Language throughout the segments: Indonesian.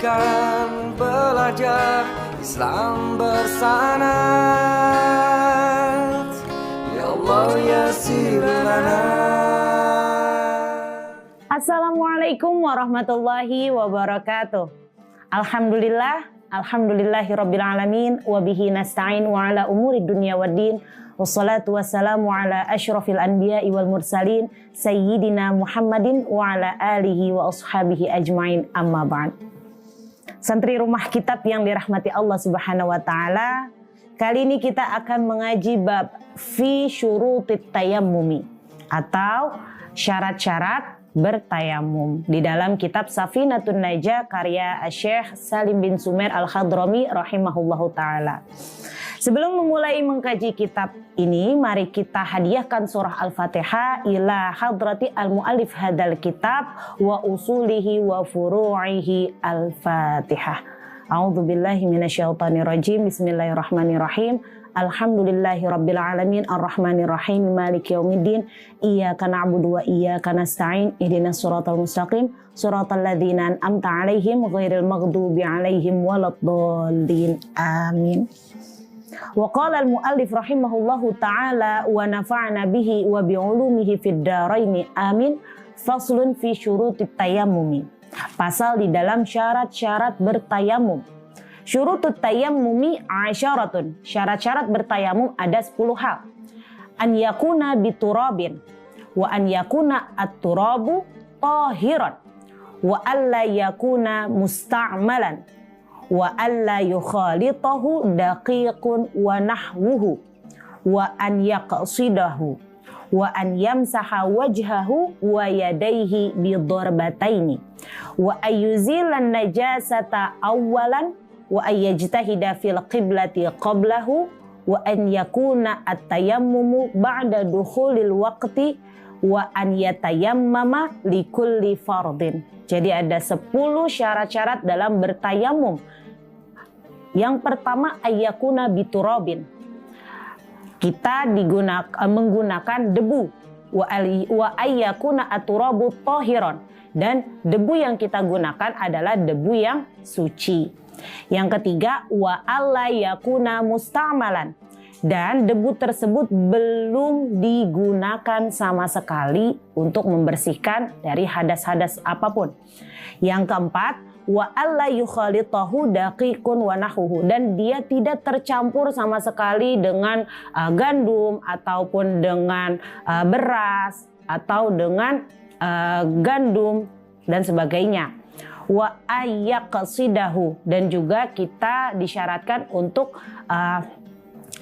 akan belajar Islam bersama. Ya Allah yassir lana. Assalamualaikum warahmatullahi wabarakatuh. Alhamdulillahirabbil alamin wa bihi nasta'in wa ala umuri dunya waddin. Wassalatu wassalamu ala asyrafil anbiya'i wal mursalin sayyidina Muhammadin wa ala alihi wa ashabihi ajmain, amma ba'd. Santri Rumah Kitab yang dirahmati Allah Subhanahu wa taala, kali ini kita akan mengaji bab fi syurutit tayammumi atau syarat-syarat bertayamum di dalam kitab Safinatun Najah karya Syekh Salim bin Sumer Al-Hadrami rahimahullahu taala. Sebelum memulai mengkaji kitab ini, mari kita hadiahkan surah Al-Fatihah ila hadrati al-mu'allif hadal kitab wa usulihi wa furu'ihi Al-Fatihah. A'udzu billahi minasyaitonir rajim. Bismillahirrahmanirrahim. Alhamdulillahi rabbil alamin arrahmanir rahim maliki yaumiddin iyyaka na'budu wa iyyaka nasta'in ihdinas siratal mustaqim siratal ladzina an'amta 'alaihim ghairil maghdubi 'alaihim waladdallin. Amin. Wa qala al-muallif rahimahullahu ta'ala wa nafa'na bihi wa bi'ulumihi fid dharain amin. Faslun fi syurutit tayammumi. Pasal di dalam syarat-syarat bertayamum. Syurutut tayammumi asyaratun. Syarat-syarat bertayamum ada 10 hal. An yakuna biturabin wa an yakuna at-turabu tahiran wa alla yakuna musta'malan wa alla yukhalitahu daqiqun wa nahwuhu wa an yaqsidahu wa an yamsaha wajhahu wa yadayhi bidarbataini wa ayyuzilan najasata awwalan wa ayyajtahida fil qiblati qablahu wa an yakuna at-tayammumu ba'da dukhulil waqti wa an yatayammama likulli fardin. Jadi ada 10 syarat-syarat dalam bertayamum. Yang pertama ayyakuna biturabin. Kita menggunakan debu. Wa ayyakuna aturabu tahiran. Dan debu yang kita gunakan adalah debu yang suci. Yang ketiga wa alla yakuna musta'malan. Dan debu tersebut belum digunakan sama sekali untuk membersihkan dari hadas-hadas apapun. Yang keempat, wa alla yukhalitahu daqiqun wa nahwuhu, dan dia tidak tercampur sama sekali dengan gandum ataupun dengan beras atau dengan gandum dan sebagainya. Wa ayyaqsidahu, dan juga kita disyaratkan untuk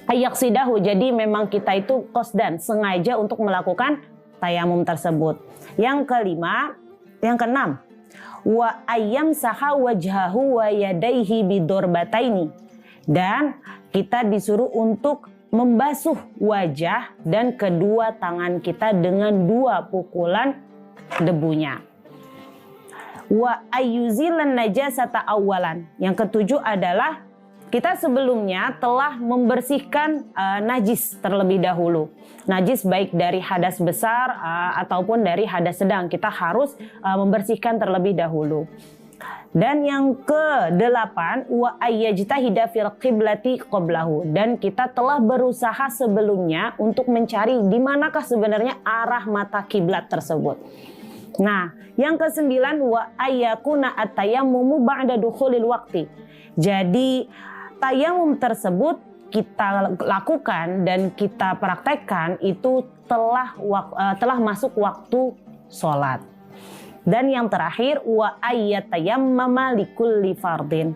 ayyaqsidahu, jadi memang kita itu qasdan, sengaja untuk melakukan tayamum tersebut. Yang keenam, wa ayyamsaha wajhahu wa yadayhi bidorbataini, dan kita disuruh untuk membasuh wajah dan kedua tangan kita dengan 2 pukulan debunya. Wa ayyuzilan najasata awwalan. Yang ketujuh adalah kita sebelumnya telah membersihkan najis terlebih dahulu. Najis baik dari hadas besar ataupun dari hadas sedang. Kita harus membersihkan terlebih dahulu. Dan yang ke-8, wa ayyajtahida fil qiblati qablahu. Dan kita telah berusaha sebelumnya untuk mencari di manakah sebenarnya arah mata kiblat tersebut. Nah, yang ke-9, wa ayyakuna at-tayammumu ba'da dukhulil waqti. Jadi tayamum tersebut kita lakukan dan kita praktekkan itu telah masuk waktu sholat. Dan yang terakhir, wa ayyatayammama likulli fardin.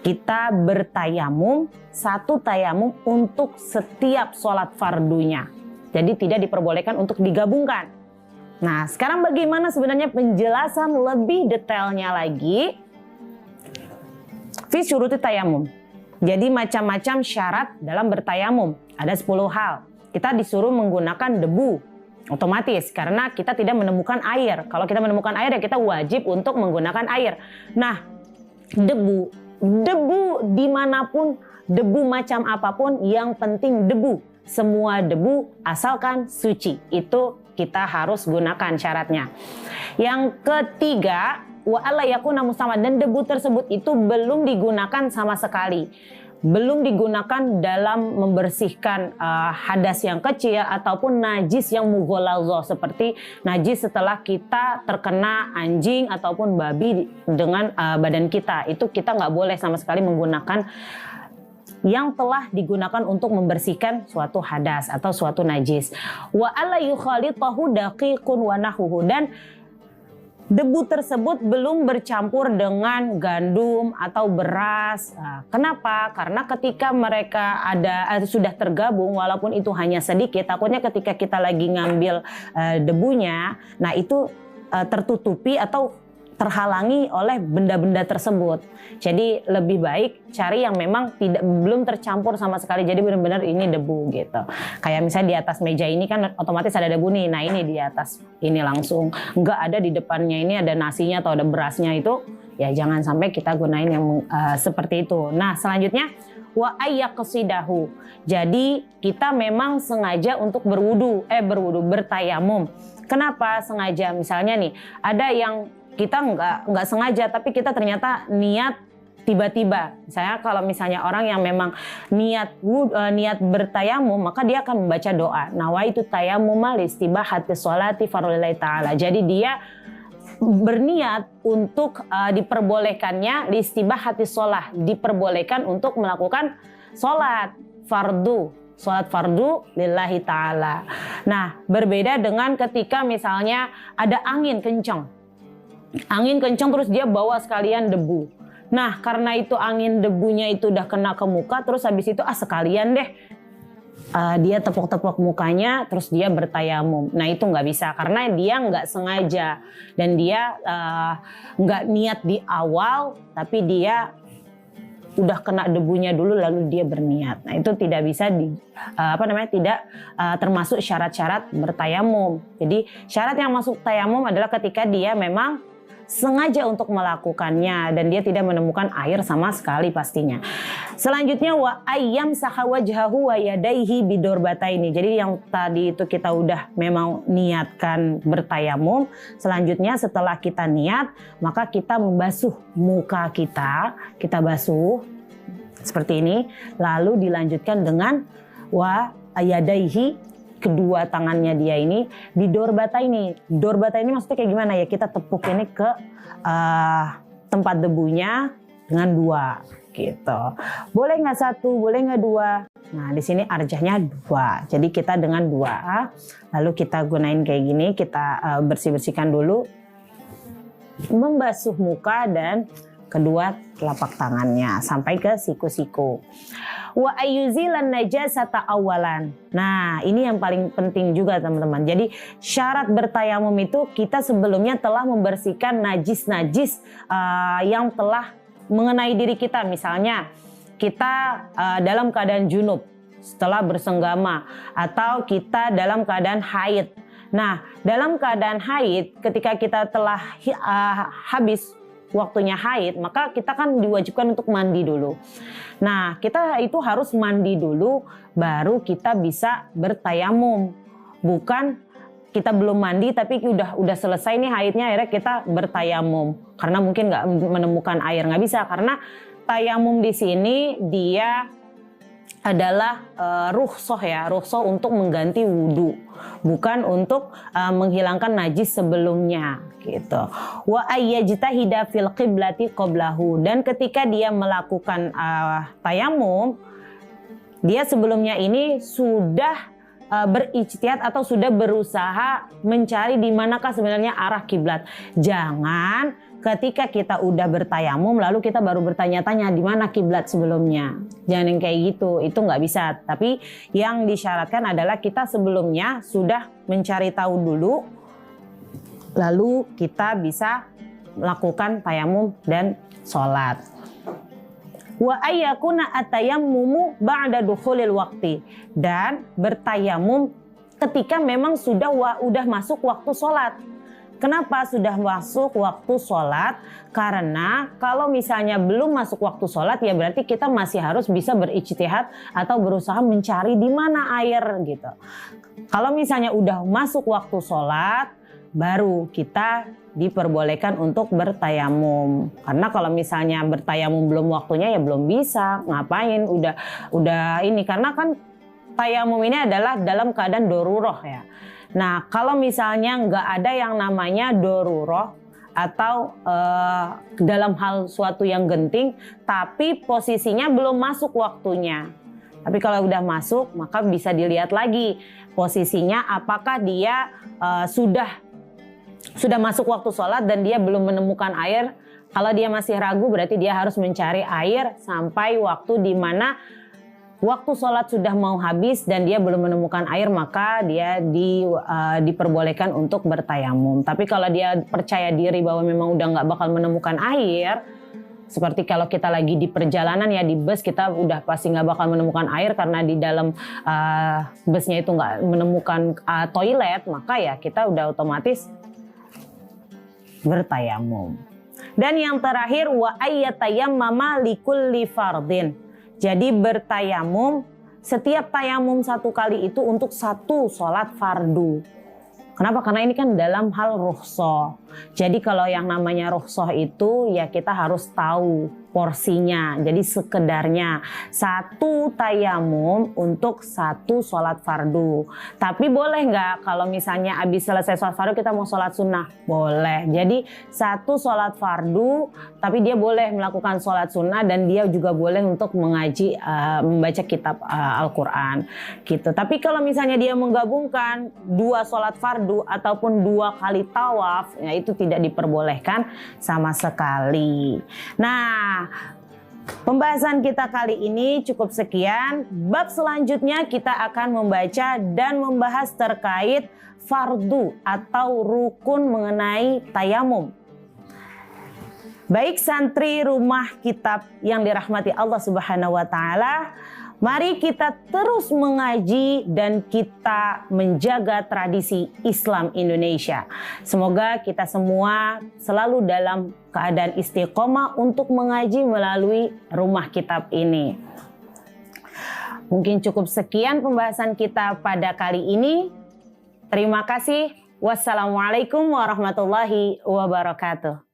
Kita bertayamum, satu tayamum untuk setiap sholat fardunya. Jadi tidak diperbolehkan untuk digabungkan. Nah, sekarang bagaimana sebenarnya penjelasan lebih detailnya lagi fi syurutit tayamum. Jadi macam-macam syarat dalam bertayamum. Ada 10 hal. Kita disuruh menggunakan debu. Otomatis karena kita tidak menemukan air. Kalau kita menemukan air ya kita wajib untuk menggunakan air. Nah, debu dimanapun, debu macam apapun, yang penting debu. Semua debu asalkan suci. Itu kita harus gunakan syaratnya. Yang ketiga, wa alla yakuna musamad, dan debu tersebut itu belum digunakan sama sekali. Belum digunakan dalam membersihkan hadas yang kecil ataupun najis yang mughalazah, seperti najis setelah kita terkena anjing ataupun babi dengan badan kita. Itu kita nggak boleh sama sekali menggunakan yang telah digunakan untuk membersihkan suatu hadas atau suatu najis. Wa alla yukhalitahu daqiqun wa nahuhu, dan debu tersebut belum bercampur dengan gandum atau beras. Nah, kenapa? Karena ketika mereka sudah tergabung, walaupun itu hanya sedikit, takutnya ketika kita lagi ngambil debunya, nah itu tertutupi atau terhalangi oleh benda-benda tersebut. Jadi lebih baik cari yang memang belum tercampur sama sekali. Jadi benar-benar ini debu gitu. Kayak misalnya di atas meja ini kan otomatis ada debu nih. Nah ini di atas ini langsung nggak ada, di depannya ini ada nasinya atau ada berasnya, itu ya jangan sampai kita gunain yang seperti itu. Nah selanjutnya wa ayyaqsidahu. Jadi kita memang sengaja untuk bertayamum. Kenapa sengaja? Misalnya nih ada yang kita nggak sengaja, tapi kita ternyata niat tiba-tiba. Misalnya orang yang memang niat bertayamum, maka dia akan membaca doa. Nawaitu tayammum listibahati sholati fardhillahi ta'ala. Jadi dia berniat untuk diperbolehkannya listibahati sholah, diperbolehkan untuk melakukan sholat fardu lillahi ta'ala. Nah berbeda dengan ketika misalnya ada angin kencang terus dia bawa sekalian debu. Nah karena itu angin debunya itu udah kena ke muka, terus habis itu sekalian deh dia tepuk-tepuk mukanya terus dia bertayamum. Nah itu nggak bisa karena dia nggak sengaja dan dia nggak niat di awal, tapi dia udah kena debunya dulu lalu dia berniat. Nah itu tidak bisa tidak termasuk syarat-syarat bertayamum. Jadi syarat yang masuk tayamum adalah ketika dia memang sengaja untuk melakukannya dan dia tidak menemukan air sama sekali pastinya. Selanjutnya wa ayyam sahawajhahu wa yadaihi bidorbataini. Jadi yang tadi itu kita udah memang niatkan bertayamum. Selanjutnya setelah kita niat, maka kita membasuh muka kita basuh seperti ini, lalu dilanjutkan dengan wa yadaihi, kedua tangannya dia ini bidorbata ini. Dorbata ini maksudnya kayak gimana ya? Kita tepuk ini ke tempat debunya dengan 2 gitu. Boleh nggak 1? Boleh nggak 2? Nah di sini arjahnya 2. Jadi kita dengan 2, lalu kita gunain kayak gini. Kita bersihkan dulu, membasuh muka dan kedua telapak tangannya sampai ke siku-siku. Wa ayyuzilan najasata awalan. Nah, ini yang paling penting juga teman-teman. Jadi syarat bertayamum itu kita sebelumnya telah membersihkan najis-najis yang telah mengenai diri kita. Misalnya kita dalam keadaan junub setelah bersenggama, atau kita dalam keadaan haid. Nah, dalam keadaan haid ketika kita telah habis waktunya haid, maka kita kan diwajibkan untuk mandi dulu. Nah, kita itu harus mandi dulu baru kita bisa bertayamum. Bukan kita belum mandi tapi udah selesai nih haidnya, akhirnya kita bertayamum karena mungkin nggak menemukan air. Nggak bisa, karena tayamum di sini dia adalah rukhsah untuk mengganti wudhu, bukan untuk menghilangkan najis sebelumnya gitu. Wa ayyajtahida fil qiblati qablahu, dan ketika dia melakukan tayamum, dia sebelumnya ini sudah berijtihad atau sudah berusaha mencari di manakah sebenarnya arah kiblat. Jangan ketika kita udah bertayamum lalu kita baru bertanya-tanya di mana kiblat sebelumnya. Jangan yang kayak gitu, itu nggak bisa. Tapi yang disyaratkan adalah kita sebelumnya sudah mencari tahu dulu, lalu kita bisa melakukan tayamum dan sholat. Wa ayyakuna atayammumu ba'da dukhulil waqti, dan bertayamum ketika memang sudah masuk waktu sholat. Kenapa sudah masuk waktu sholat? Karena kalau misalnya belum masuk waktu sholat ya berarti kita masih harus bisa berijtihad atau berusaha mencari di mana air gitu. Kalau misalnya udah masuk waktu sholat baru kita diperbolehkan untuk bertayamum. Karena kalau misalnya bertayamum belum waktunya ya belum bisa. Ngapain? Udah ini karena kan tayamum ini adalah dalam keadaan daruroh ya. Nah, kalau misalnya nggak ada yang namanya daruroh atau dalam hal suatu yang genting, tapi posisinya belum masuk waktunya. Tapi kalau udah masuk, maka bisa dilihat lagi posisinya apakah dia sudah masuk waktu sholat dan dia belum menemukan air. Kalau dia masih ragu, berarti dia harus mencari air sampai waktu di mana waktu sholat sudah mau habis dan dia belum menemukan air, maka dia diperbolehkan untuk bertayamum. Tapi kalau dia percaya diri bahwa memang udah nggak bakal menemukan air, seperti kalau kita lagi di perjalanan ya di bus, kita udah pasti nggak bakal menemukan air karena di dalam busnya itu nggak menemukan toilet, maka ya kita udah otomatis bertayamum. Dan yang terakhir wa ayyatayammama likulli fardin. Jadi bertayamum, setiap tayamum satu kali itu untuk satu sholat fardu. Kenapa? Karena ini kan dalam hal rukhsah. Jadi kalau yang namanya rukhsah itu ya kita harus tahu porsinya. Jadi sekedarnya satu tayamum untuk satu sholat fardu. Tapi boleh nggak kalau misalnya habis selesai sholat fardu kita mau sholat sunnah? Boleh. Jadi satu sholat fardu tapi dia boleh melakukan sholat sunnah dan dia juga boleh untuk mengaji, membaca kitab Al-Quran gitu. Tapi kalau misalnya dia menggabungkan dua sholat fardu ataupun dua kali tawaf, ya itu tidak diperbolehkan sama sekali. Nah, pembahasan kita kali ini cukup sekian. Bab selanjutnya kita akan membaca dan membahas terkait fardu atau rukun mengenai tayamum. Baik santri rumah kitab yang dirahmati Allah Subhanahu wa taala, mari kita terus mengaji dan kita menjaga tradisi Islam Indonesia. Semoga kita semua selalu dalam keadaan istiqomah untuk mengaji melalui rumah kitab ini. Mungkin cukup sekian pembahasan kita pada kali ini. Terima kasih. Wassalamualaikum warahmatullahi wabarakatuh.